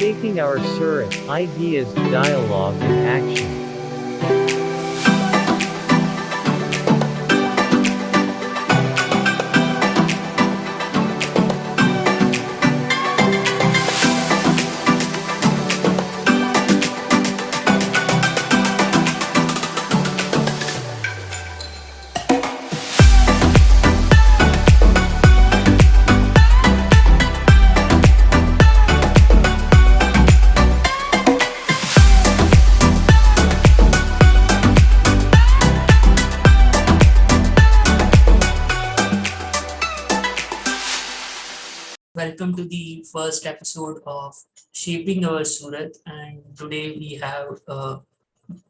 Shaping our Surat, ideas, dialogue and action. Welcome to the first episode of Shaping Our Surat, and today we have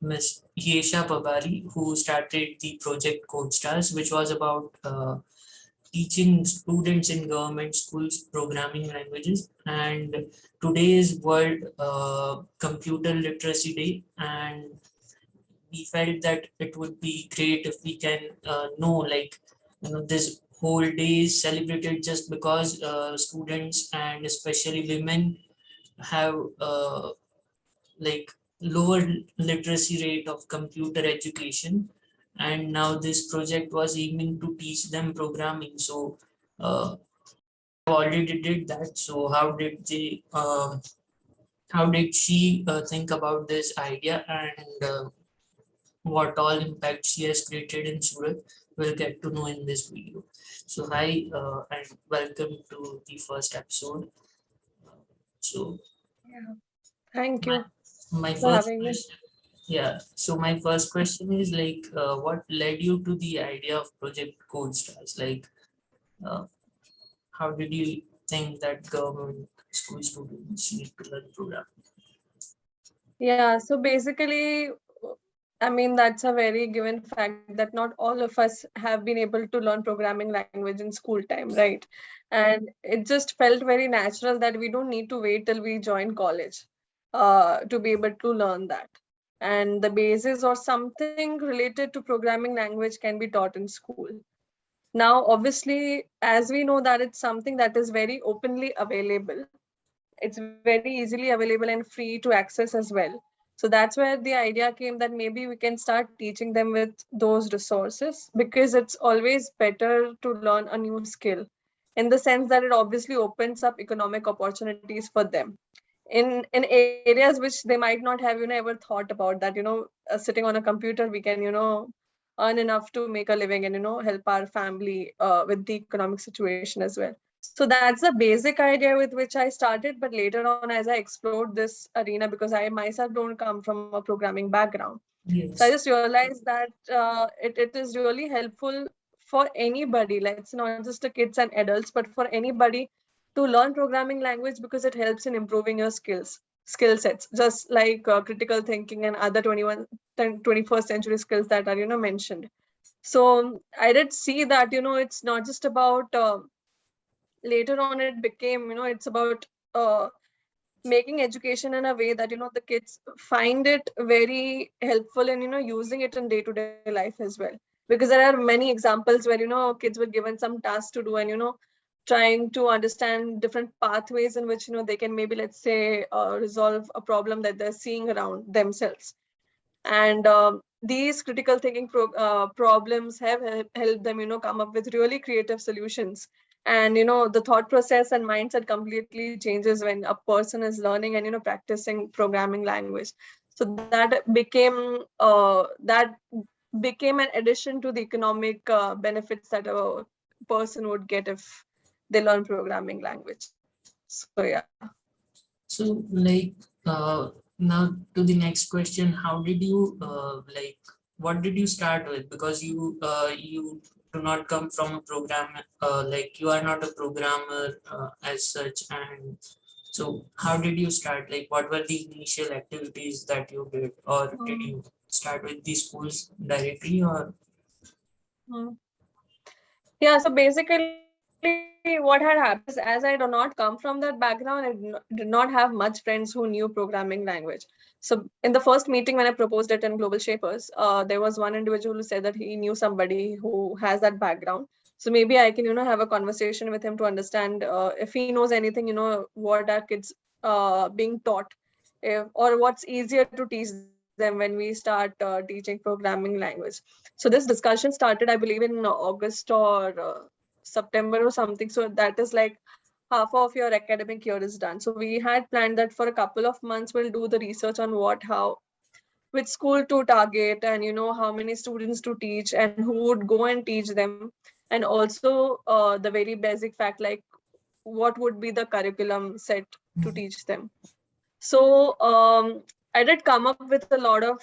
Ms. Yesha Pabari, who started the Project CodeStars, which was about teaching students in government schools programming languages. And today is World Computer Literacy Day, and we felt that it would be great if we can know, like, this whole day is celebrated just because students and especially women have like lower literacy rate of computer education, and now this project was aiming to teach them programming. So already did that. So how did she think about this idea, and what all impact she has created in Surat, we'll get to know in this video. So hi, and welcome to the first episode. So Yeah. Thank my, you my for first having me. question, yeah. So my first question is like, what led you to the idea of Project CodeStars? Like, uh, how did you think that government school students need to learn programming? Yeah, so basically, I mean, that's a very given fact that not all of us have been able to learn programming language in school time, right? And it just felt very natural that we don't need to wait till we join college to be able to learn that. And the basis or something related to programming language can be taught in school. Now, obviously, as we know that it's something that is very openly available, it's very easily available and free to access as well. So that's where the idea came that maybe we can start teaching them with those resources, because it's always better to learn a new skill, in the sense that it obviously opens up economic opportunities for them in areas which they might not have ever thought about, that sitting on a computer we can earn enough to make a living and help our family with the economic situation as well. So that's the basic idea with which I started. But later on, as I explored this arena, because I myself don't come from a programming background, so I just Yes. realized that it is really helpful for anybody. Like, it's not just the kids and adults, but for anybody to learn programming language, because it helps in improving your skill sets, just like critical thinking and other 21st century skills that are mentioned. So I did see that it's not just about later on it became it's about uh, making education in a way that the kids find it very helpful and using it in day-to-day life as well, because there are many examples where kids were given some tasks to do, and trying to understand different pathways in which they can maybe, let's say, resolve a problem that they're seeing around themselves. And these critical thinking problems have helped them come up with really creative solutions. And the thought process and mindset completely changes when a person is learning and practicing programming language. So that became an addition to the economic benefits that a person would get if they learn programming language. So yeah. So, like, now to the next question, how did you like? What did you start with? Because you do not come from a program, like you are not a programmer as such, and so how did you start? Like, what were the initial activities that you did, or did Mm, you start with the schools directly, or mm. Yeah, so basically what had happened is, as I do not come from that background, did not have much friends who knew programming language. So in the first meeting when I proposed it in Global Shapers, there was one individual who said that he knew somebody who has that background. So maybe I can, have a conversation with him to understand if he knows anything, what our kids being taught, or what's easier to teach them when we start teaching programming language. So this discussion started, I believe, in August or September or something. So that is like half of your academic year is done. So we had planned that for a couple of months we'll do the research on what, how, which school to target, and how many students to teach and who would go and teach them, and also the very basic fact, like what would be the curriculum set to teach them. So I did come up with a lot of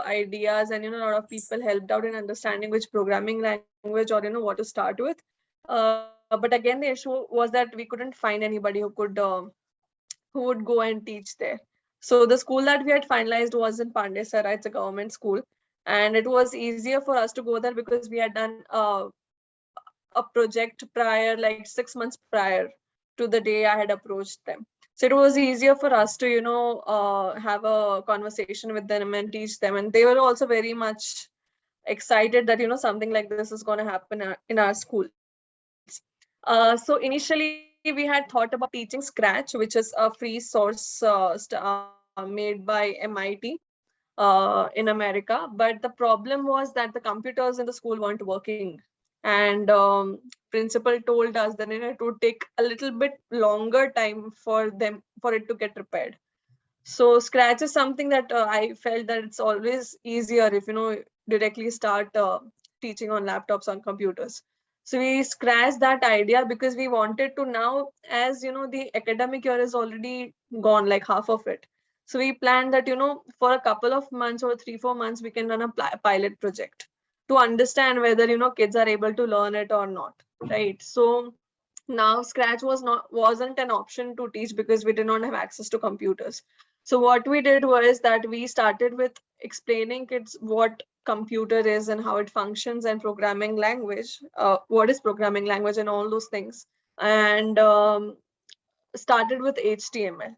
ideas, and a lot of people helped out in understanding which programming language, or what to start with. But again, the issue was that we couldn't find anybody who would go and teach there. So the school that we had finalized was in Pandesara. It's a government school, and it was easier for us to go there because we had done a project prior, like 6 months prior to the day I had approached them. So it was easier for us to, have a conversation with them and teach them. And they were also very much excited that, something like this is going to happen in our schools. So initially we had thought about teaching Scratch, which is a free source made by MIT in America. But the problem was that the computers in the school weren't working. And principal told us that it would take a little bit longer time for it to get repaired. So Scratch is something that I felt that it's always easier if directly start teaching on laptops, on computers. So we scratched that idea because we wanted to now, as the academic year is already gone, like half of it. So we planned that for a couple of months or 3-4 months we can run a pilot project to understand whether kids are able to learn it or not, right? So now Scratch wasn't an option to teach because we did not have access to computers. So what we did was that we started with explaining kids what computer is and how it functions, and programming language, what is programming language and all those things, and started with HTML,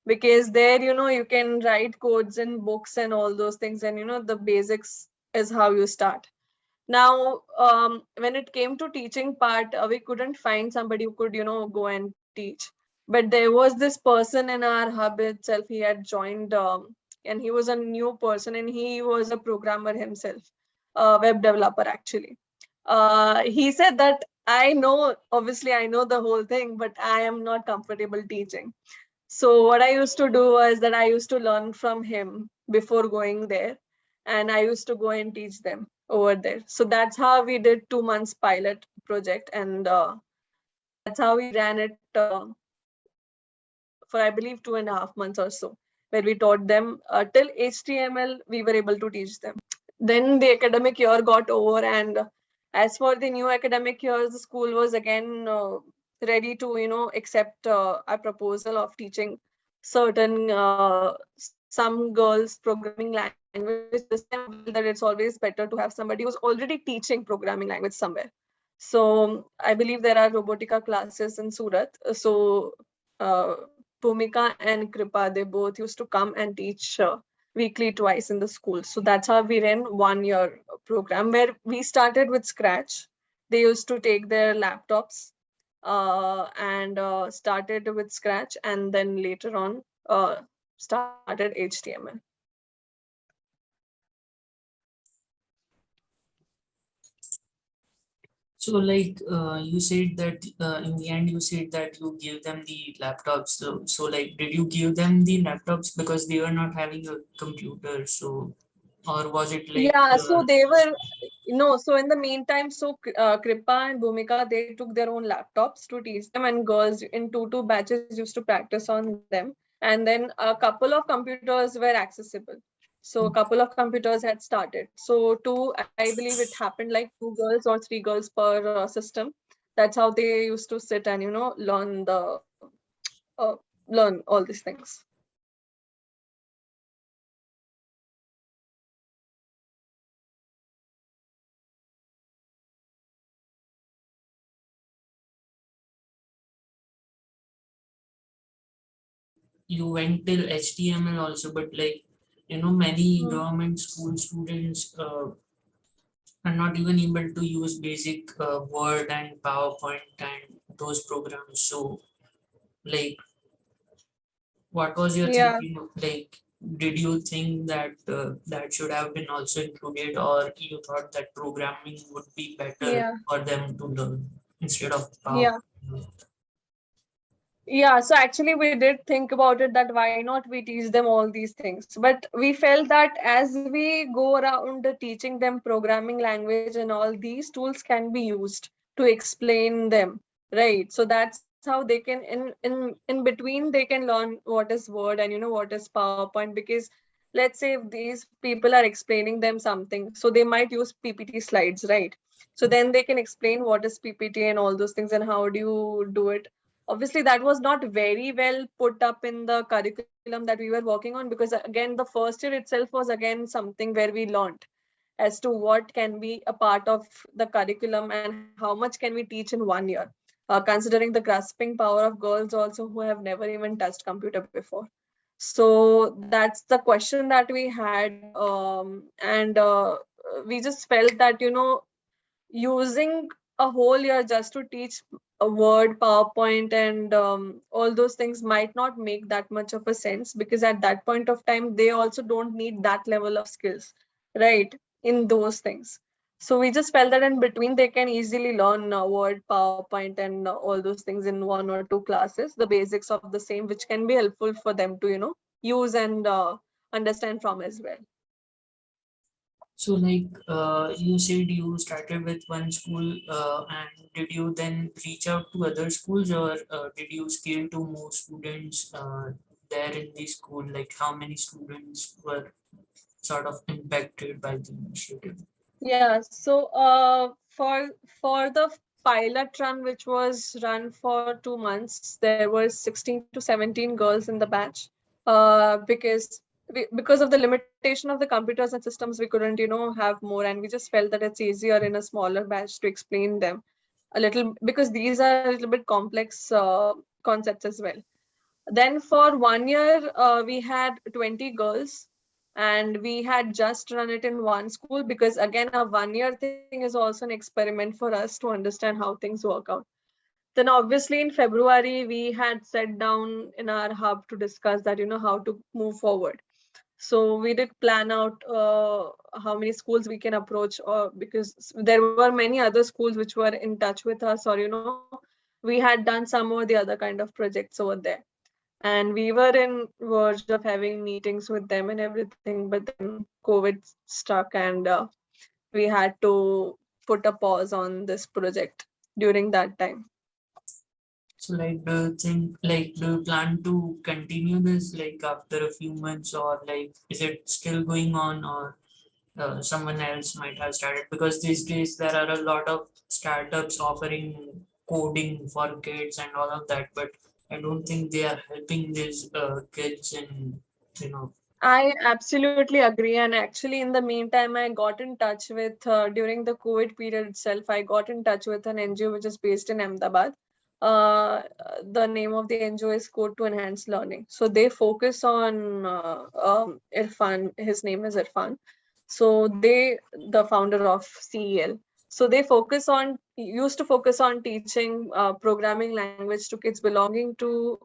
because there you can write codes in books and all those things, and the basics is how you start. Now, when it came to teaching part, we couldn't find somebody who could, go and teach. But there was this person in our hub itself. He had joined, and he was a new person, and he was a programmer himself, a web developer actually. He said that obviously I know the whole thing, but I am not comfortable teaching. So what I used to do was that I used to learn from him before going there, and I used to go and teach them over there. So that's how we did 2 months pilot project, and that's how we ran it for I believe 2.5 months or so, where we taught them till HTML. We were able to teach them. Then the academic year got over, and as for the new academic year, the school was again ready to accept our proposal of teaching certain some girls programming language. This time we felt that it's always better to have somebody who's already teaching programming language somewhere. So I believe there are robotica classes in Surat. So uh, Bhumika and Kripa, they both used to come and teach weekly twice in the school. So that's how we ran 1 year program, where we started with Scratch. They used to take their laptops and started with Scratch, and then later on started HTML. So like you said that in the end you said that you give them the laptops. So like did you give them the laptops because they were not having a computer? So or was it like Yeah, so they were, so in the meantime, so Kripa and Bhumika, they took their own laptops to teach them, and girls in two batches used to practice on them. And then a couple of computers were accessible. So a couple of computers had started. So I believe it happened like 2 girls or 3 girls per system. That's how they used to sit and, uh, learn all these things. you went till HTML also, but like many Hmm. government school students are not even able to use basic Word and PowerPoint and those programs. So like What was your Yeah, thinking? Like, did you think that that should have been also included, or you thought that programming would be better yeah, for them to learn instead of power? yeah. Yeah, so actually we did think about it that why not we teach them all these things. But we felt that as we go around teaching them programming language and all, these tools can be used to explain them, right? So that's how they can in between they can learn what is Word and what is PowerPoint, because let's say if these people are explaining them something, so they might use PPT slides, right? So then they can explain what is PPT and all those things and how do you do it. Obviously that was not very well put up in the curriculum that we were working on, because again the first year itself was again something where we learned as to what can be a part of the curriculum and how much can we teach in 1 year, considering the grasping power of girls also who have never even touched computer before. So that's the question that we had, and we just felt that using a whole year just to teach a Word, PowerPoint, and all those things might not make that much of a sense, because at that point of time, they also don't need that level of skills, right? In those things. So we just felt that in between, they can easily learn Word, PowerPoint, and all those things in 1 or 2 classes, the basics of the same, which can be helpful for them to, use and understand from as well. So, like, you said you started with one school, and did you then reach out to other schools, or did you scale to more students there in the school? Like, how many students were sort of impacted by the initiative? Yeah, so for the pilot run, which was run for 2 months, there was 16 to 17 girls in the batch. Because of the limitation of the computers and systems, we couldn't, have more, and we just felt that it's easier in a smaller batch to explain them a little, because these are a little bit complex concepts as well. Then for 1 year, we had 20 girls, and we had just run it in one school, because again, a 1 year thing is also an experiment for us to understand how things work out. Then obviously in February, we had sat down in our hub to discuss that, how to move forward. So we did plan out how many schools we can approach, or because there were many other schools which were in touch with us, or we had done some or the other kind of projects over there, and we were in verge of having meetings with them and everything, but then COVID struck, and we had to put a pause on this project during that time. So, like, do you think, like, do you plan to continue this, like, after a few months, or like, is it still going on, or someone else might have started? Because these days there are a lot of startups offering coding for kids and all of that, but I don't think they are helping these kids in, you know. I absolutely agree. And actually, in the meantime, I got in touch with, during the COVID period itself, I got in touch with an NGO which is based in Ahmedabad. The name of the NGO is Code to Enhance Learning. So they focus on Irfan. His name is Irfan. So the founder of CEL. So they used to focus on teaching programming language to kids belonging to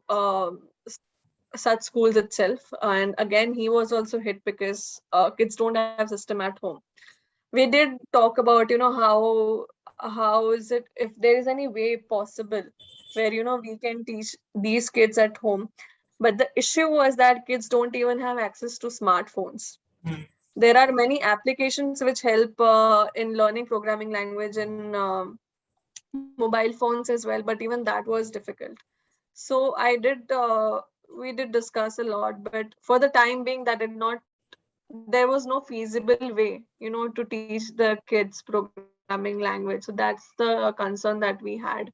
such schools itself. And again, he was also hit because kids don't have system at home. We did talk about, how is it, if there is any way possible where we can teach these kids at home. But the issue was that kids don't even have access to smartphones. Hmm. There are many applications which help in learning programming language in mobile phones as well, but even that was difficult. So we did discuss a lot, but for the time being, there was no feasible way, to teach the kids programming language. So that's the concern that we had.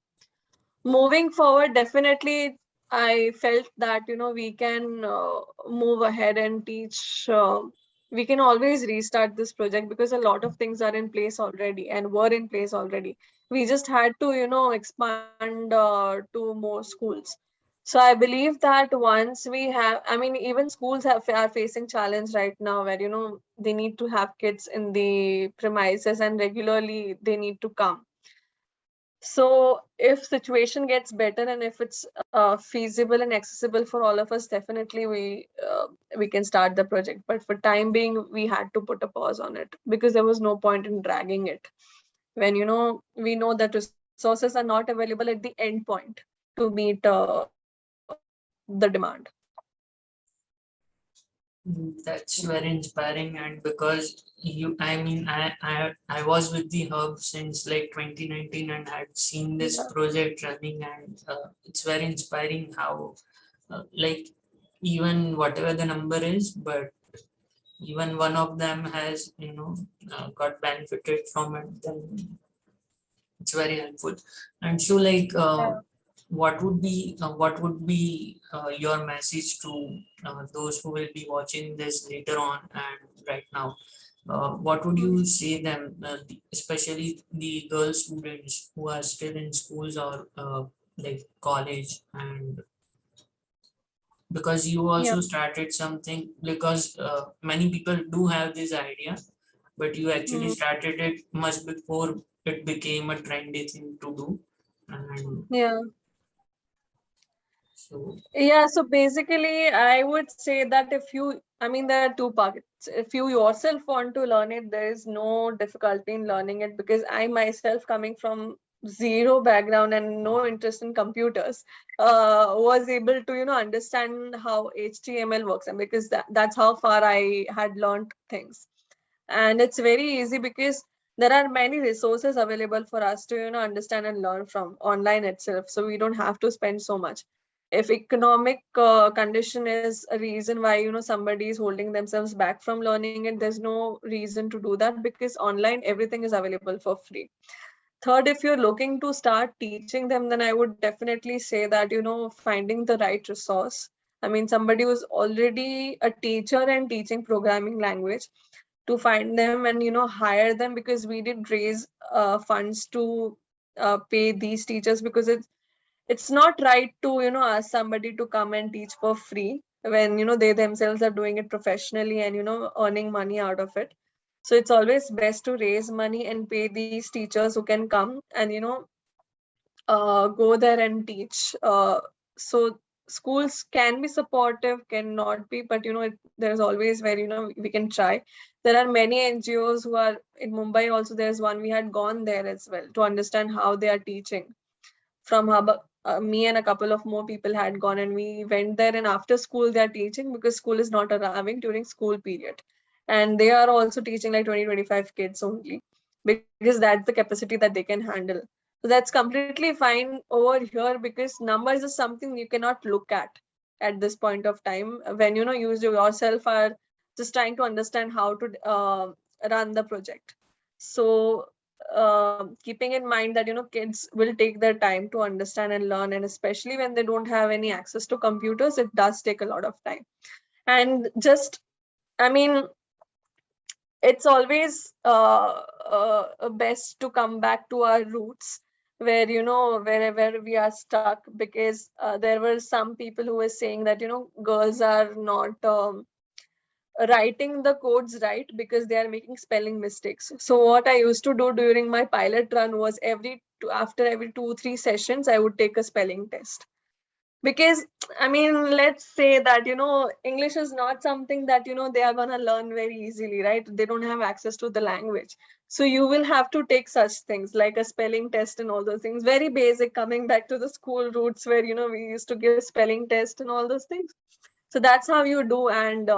Moving forward, definitely, I felt that, we can move ahead and teach. We can always restart this project because a lot of things are in place already and were in place already. We just had to, expand to more schools. So I believe that once we have, I mean, even schools are facing challenge right now where, they need to have kids in the premises and regularly they need to come. So if situation gets better and if it's feasible and accessible for all of us, definitely we can start the project. But for time being, we had to put a pause on it because there was no point in dragging it when we know that resources are not available at the end point to meet the demand. That's very inspiring, and because I was with the hub since like 2019 and had seen this Yeah. project running, and it's very inspiring how like even whatever the number is, but even one of them has got benefited from it, then it's very helpful. And so like what would be your message to those who will be watching this later on and right now? What would you say them, especially the girl students who are still in schools or like college, and because you Yeah. also started something, because many people do have this idea, but you actually Mm. started it much before it became a trendy thing to do. And Yeah. so Yeah, so basically, I would say that there are two parts. If you yourself want to learn it, there is no difficulty in learning it because I myself, coming from zero background and no interest in computers, was able to, understand how HTML works, and because that's how far I had learned things. And it's very easy because there are many resources available for us to, understand and learn from online itself. So we don't have to spend so much. If economic condition is a reason why somebody is holding themselves back from learning it, there's no reason to do that because online everything is available for free. Third, if you're looking to start teaching them, then I would definitely say that finding the right resource. I mean, somebody who's already a teacher and teaching programming language, to find them and hire them, because we did raise funds to pay these teachers, because it's not right to ask somebody to come and teach for free when they themselves are doing it professionally and earning money out of it. So it's always best to raise money and pay these teachers who can come and go there and teach. So schools can be supportive, cannot be, but there's always where we can try. There are many NGOs who are in Mumbai. Also, there's one, we had gone there as well to understand how they are teaching from hub. Me and a couple of more people had gone and we went there, and after school they are teaching because school is not arriving during school period, and they are also teaching like 20-25 kids only, because that's the capacity that they can handle. So that's completely fine over here, because numbers is something you cannot look at this point of time when you yourself are just trying to understand how to run the project. So keeping in mind that kids will take their time to understand and learn, and especially when they don't have any access to computers, it does take a lot of time. And just, I mean, it's always best to come back to our roots, where wherever we are stuck, because there were some people who were saying that girls are not writing the codes right because they are making spelling mistakes. So what I used to do during my pilot run was after every 2-3 sessions, I would take a spelling test. Because I mean, let's say that English is not something that they are going to learn very easily, right? They don't have access to the language. So you will have to take such things like a spelling test and all those things, very basic, coming back to the school roots where we used to give spelling test and all those things. So that's how you do. And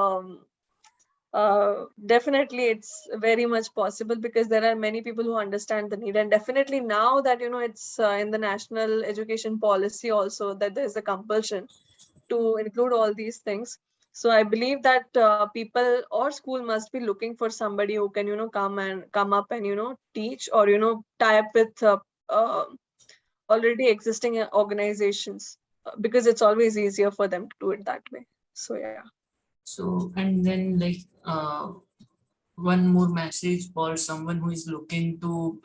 definitely it's very much possible because there are many people who understand the need. And definitely now that it's in the national education policy also, that there's a compulsion to include all these things. So I believe that people or school must be looking for somebody who can come up and teach, or tie up with uh, already existing organizations, because it's always easier for them to do it that way. So yeah. so and then like one more message for someone who is looking to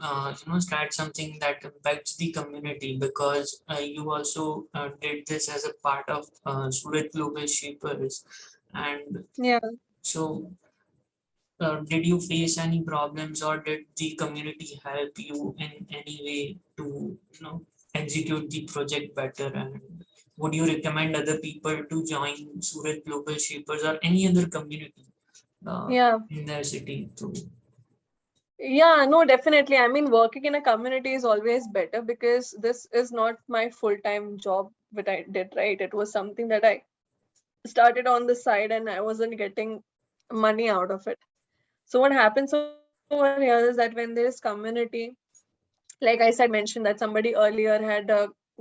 start something that impacts the community, because you also did this as a part of Surat Global Shapers. And Yeah. so did you face any problems, or did the community help you in any way to execute the project better? And would you recommend other people to join Surat Global Shapers or any other community Yeah. in their city too? Yeah, no, definitely. I mean, working in a community is always better because this is not my full-time job that I did, right? It was something that I started on the side and I wasn't getting money out of it. So what happens over here is that when there is community, like I said, mentioned that somebody earlier had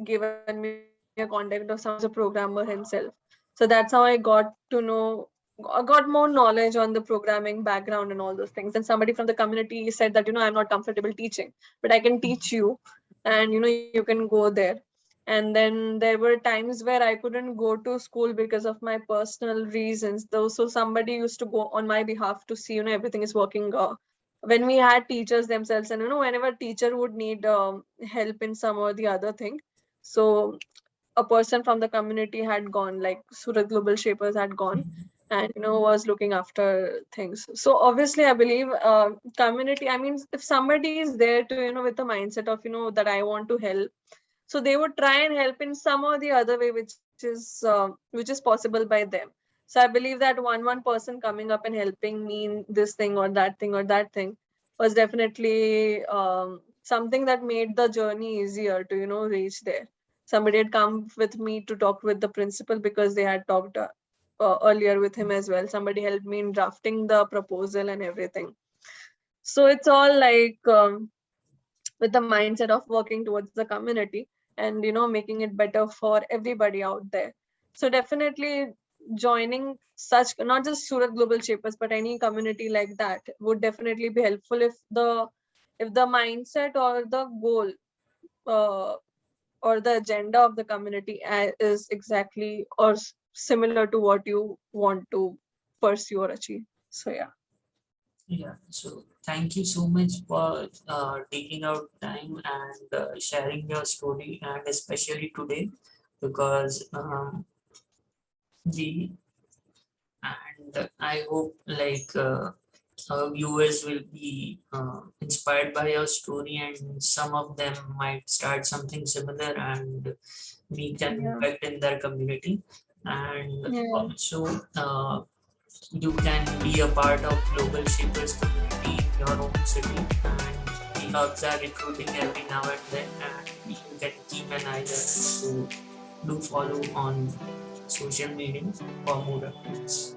given me a contact of someone who's a programmer himself. So that's how I got to know, I got more knowledge on the programming background and all those things. And somebody from the community said that, I'm not comfortable teaching, but I can teach you and, you can go there. And then there were times where I couldn't go to school because of my personal reasons, though. So somebody used to go on my behalf to see, everything is working when we had teachers themselves, and whenever teacher would need help in some or the other thing, so a person from the community had gone, like Surat Global Shapers had gone, and was looking after things. So obviously I believe community, I mean, if somebody is there to with the mindset of that I want to help, so they would try and help in some or the other way, which is possible by them. So I believe that one person coming up and helping me in this thing or that thing or that thing was definitely something that made the journey easier to reach there. Somebody had come with me to talk with the principal because they had talked earlier with him as well. Somebody helped me in drafting the proposal and everything. So it's all like with the mindset of working towards the community and making it better for everybody out there. So definitely joining such, not just Surat Global Shapers, but any community like that would definitely be helpful if the mindset or the goal uh, or the agenda of the community is exactly or similar to what you want to pursue or achieve. So yeah. Yeah, so thank you so much for taking out time and sharing your story, and especially today, because the and I hope our viewers will be inspired by your story, and some of them might start something similar and make an Yeah. impact in their community. And Yeah. also, you can be a part of Global Shapers community in your own city, and the hubs are recruiting every now and then, and you can keep an eye there. So do follow on social media for more updates.